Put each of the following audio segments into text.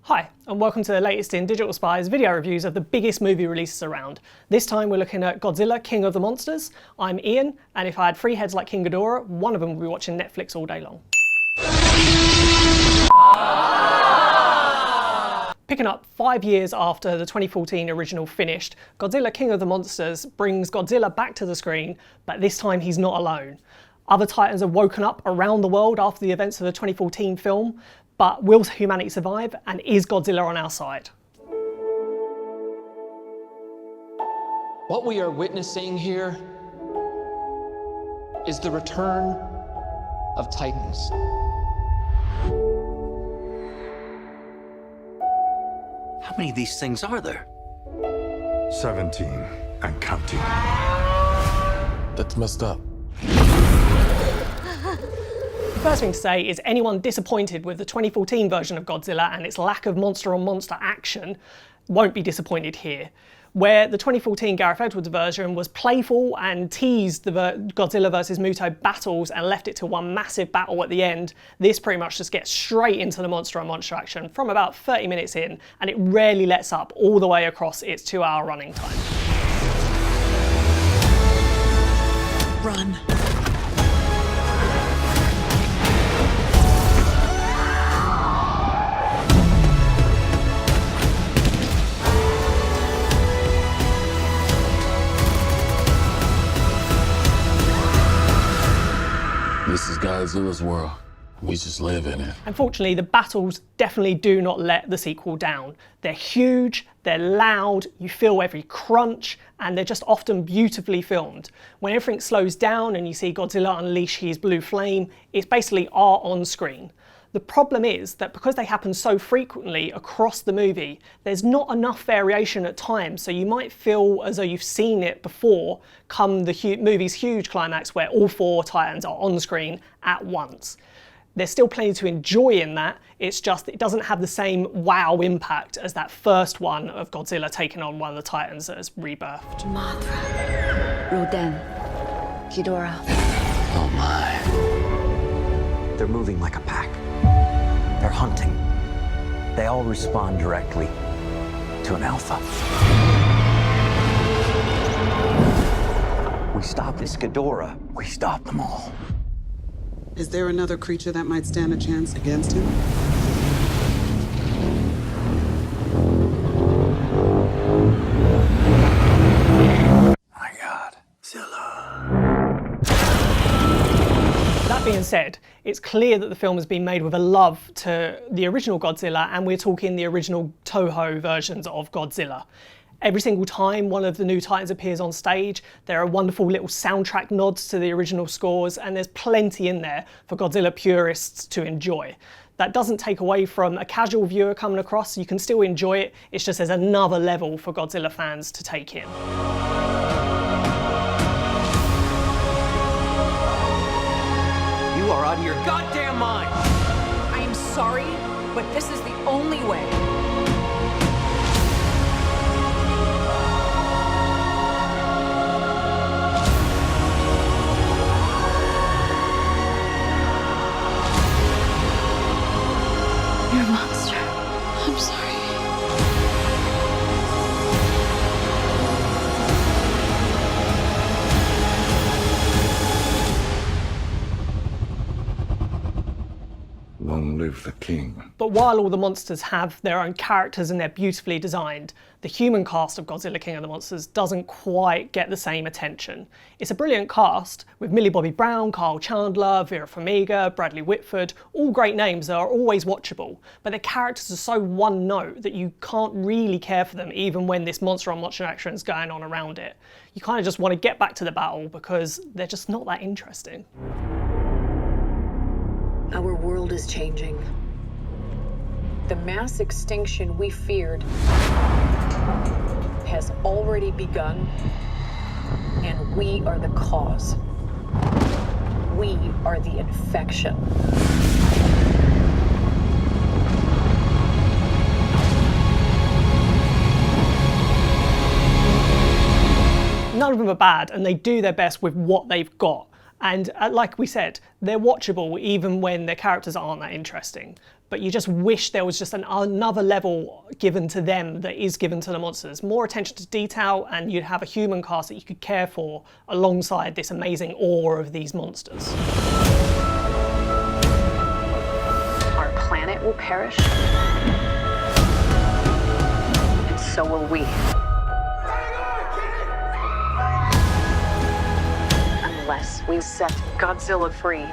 Hi, and welcome to the latest in Digital Spy's video reviews of the biggest movie releases around. This time we're looking at Godzilla King of the Monsters. I'm Ian, and if I had 3 heads like King Ghidorah, one of them would be watching Netflix all day long. Picking up 5 years after the 2014 original finished, Godzilla King of the Monsters brings Godzilla back to the screen, but this time he's not alone. Other titans have woken up around the world after the events of the 2014 film, but will humanity survive, and is Godzilla on our side? What we are witnessing here is the return of Titans. How many of these things are there? 17 and counting. That's messed up. The first thing to say is anyone disappointed with the 2014 version of Godzilla and its lack of monster-on-monster action won't be disappointed here. Where the 2014 Gareth Edwards version was playful and teased the Godzilla vs Muto battles and left it to one massive battle at the end, this pretty much just gets straight into the monster-on-monster action from about 30 minutes in, and it rarely lets up all the way across its 2-hour running time. Run. This is Godzilla's world. We just live in it. Unfortunately, the battles definitely do not let the sequel down. They're huge, they're loud, you feel every crunch, and they're just often beautifully filmed. When everything slows down and you see Godzilla unleash his blue flame, it's basically art on screen. The problem is that because they happen so frequently across the movie, there's not enough variation at times, so you might feel as though you've seen it before come the movie's huge climax where all 4 Titans are on screen at once. There's still plenty to enjoy in that, it's just that it doesn't have the same wow impact as that first one of Godzilla taking on one of the Titans that has rebirthed. Mothra. Rodan. Ghidorah. Oh my. They're moving like a pack. They're hunting. They all respond directly to an alpha. We stop this Ghidorah. We stop them all. Is there another creature that might stand a chance against him? My God, Zilla. That being said, it's clear that the film has been made with a love to the original Godzilla, and we're talking the original Toho versions of Godzilla. Every single time one of the new Titans appears on stage, there are wonderful little soundtrack nods to the original scores, and there's plenty in there for Godzilla purists to enjoy. That doesn't take away from a casual viewer coming across, you can still enjoy it, it's just there's another level for Godzilla fans to take in. You are out of your goddamn mind! I am sorry, but this is the only way. You're a monster. I'm sorry. Long live the king. But while all the monsters have their own characters and they're beautifully designed, the human cast of Godzilla King of the Monsters doesn't quite get the same attention. It's a brilliant cast, with Millie Bobby Brown, Kyle Chandler, Vera Farmiga, Bradley Whitford, all great names that are always watchable, but their characters are so one note that you can't really care for them even when this monster-on-monster action is going on around it. You kind of just want to get back to the battle because they're just not that interesting. Our world is changing. The mass extinction we feared has already begun, and we are the cause. We are the infection. None of them are bad, and they do their best with what they've got. And like we said, they're watchable even when their characters aren't that interesting. but you just wish there was just another level given to them that is given to the monsters. More attention to detail, and you'd have a human cast that you could care for alongside this amazing awe of these monsters. Our planet will perish, and so will we. Unless we set Godzilla free.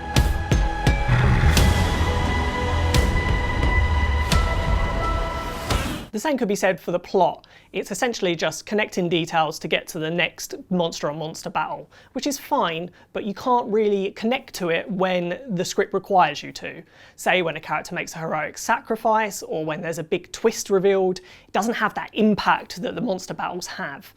The same could be said for the plot. It's essentially just connecting details to get to the next monster-on-monster battle, which is fine, but you can't really connect to it when the script requires you to. Say when a character makes a heroic sacrifice, or when there's a big twist revealed, it doesn't have that impact that the monster battles have.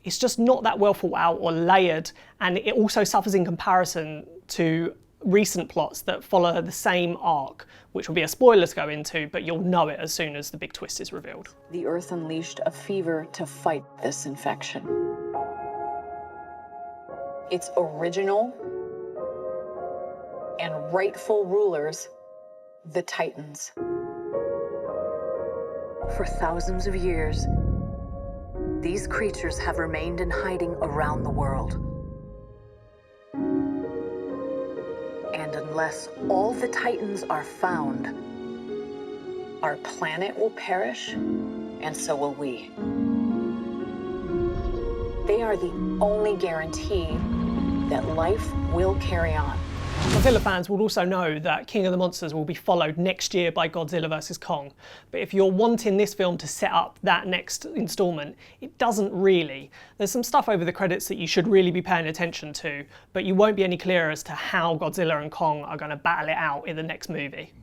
It's just not that well thought out or layered, and it also suffers in comparison to recent plots that follow the same arc, which will be a spoiler to go into, but you'll know it as soon as the big twist is revealed. The Earth unleashed a fever to fight this infection. Its original and rightful rulers, the Titans. For thousands of years, these creatures have remained in hiding around the world. And unless all the Titans are found, our planet will perish, and so will we. They are the only guarantee that life will carry on. Godzilla fans will also know that King of the Monsters will be followed next year by Godzilla vs. Kong. But if you're wanting this film to set up that next instalment, it doesn't really. There's some stuff over the credits that you should really be paying attention to, but you won't be any clearer as to how Godzilla and Kong are going to battle it out in the next movie.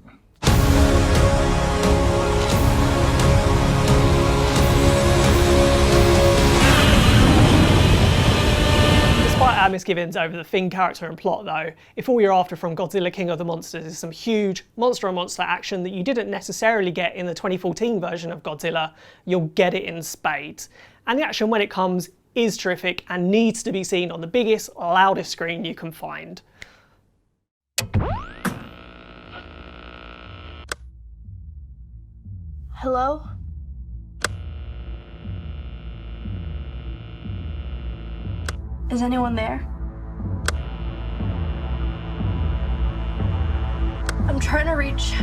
Despite our misgivings over the Thing character and plot though, if all you're after from Godzilla King of the Monsters is some huge monster-on-monster action that you didn't necessarily get in the 2014 version of Godzilla, you'll get it in spades. And the action when it comes is terrific and needs to be seen on the biggest, loudest screen you can find. Hello? Is anyone there? I'm trying to reach...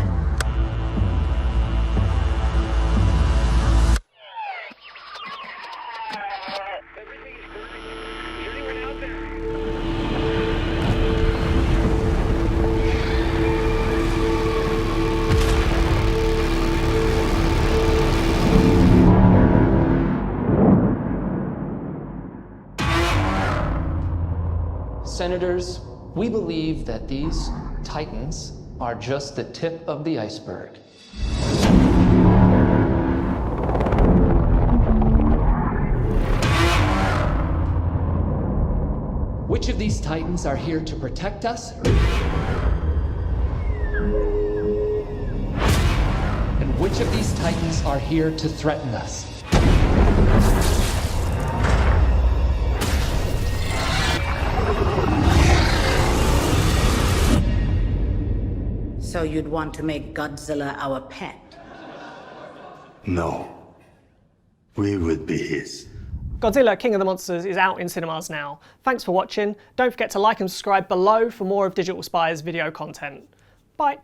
Senators, we believe that these Titans are just the tip of the iceberg. Which of these Titans are here to protect us? And which of these Titans are here to threaten us? So you'd want to make Godzilla our pet? No. We would be his. Godzilla King of the Monsters is out in cinemas now. Thanks for watching. Don't forget to like and subscribe below for more of Digital Spy's video content. Bye.